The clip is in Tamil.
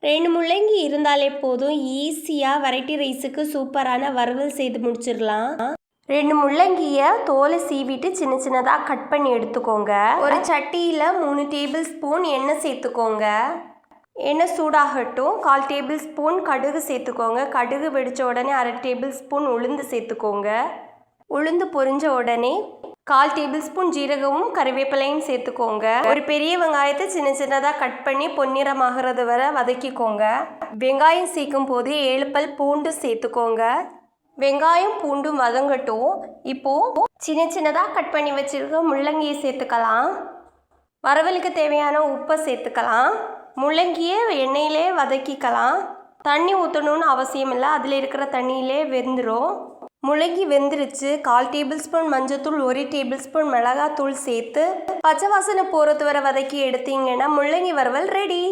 2 முள்ளங்கி இருந்தாலே போதும், ஈஸியாக வெரைட்டி ரைஸுக்கு சூப்பரான வறுவல் செய்து முடிச்சிடலாம். 2 முள்ளங்கியை தோலை சீவிட்டு சின்ன சின்னதாக கட் பண்ணி எடுத்துக்கோங்க. ஒரு சட்டியில் 3 டேபிள் ஸ்பூன் எண்ணெய் சேர்த்துக்கோங்க. எண்ணெய் சூடாகட்டும். 1/4 டேபிள் ஸ்பூன் கடுகு சேர்த்துக்கோங்க. கடுகு வெடித்த உடனே 1/2 டேபிள் ஸ்பூன் உளுந்து சேர்த்துக்கோங்க. உளுந்து பொரிஞ்ச உடனே 1/4 டேபிள் ஸ்பூன் ஜீரகமும் கறிவேப்பிலையும் சேர்த்துக்கோங்க. ஒரு பெரிய வெங்காயத்தை சின்ன சின்னதாக கட் பண்ணி பொன்னிறமாகிறது வரை வதக்கிக்கோங்க. வெங்காயம் சேர்க்கும் போது 7 பல் பூண்டு சேர்த்துக்கோங்க. வெங்காயம் பூண்டும் வதங்கட்டும். இப்போது சின்ன சின்னதாக கட் பண்ணி வச்சுருக்க முள்ளங்கியை சேர்த்துக்கலாம். வறுவலுக்கு தேவையான உப்பை சேர்த்துக்கலாம். முள்ளங்கியை எண்ணெயிலே வதக்கிக்கலாம். தண்ணி ஊற்றணும்னு அவசியம் இல்லை, அதில் இருக்கிற தண்ணியிலே வெந்துடும். முள்ளங்கி வெந்துருச்சு. 1/4 டேபிள் ஸ்பூன் மஞ்சத்தூள், 1 டேபிள் ஸ்பூன் மிளகாத்தூள் சேர்த்து பச்சை வாசனை போகிறது வரை வதக்கி எடுத்தீங்கன்னா முள்ளங்கி வறுவல் ரெடி.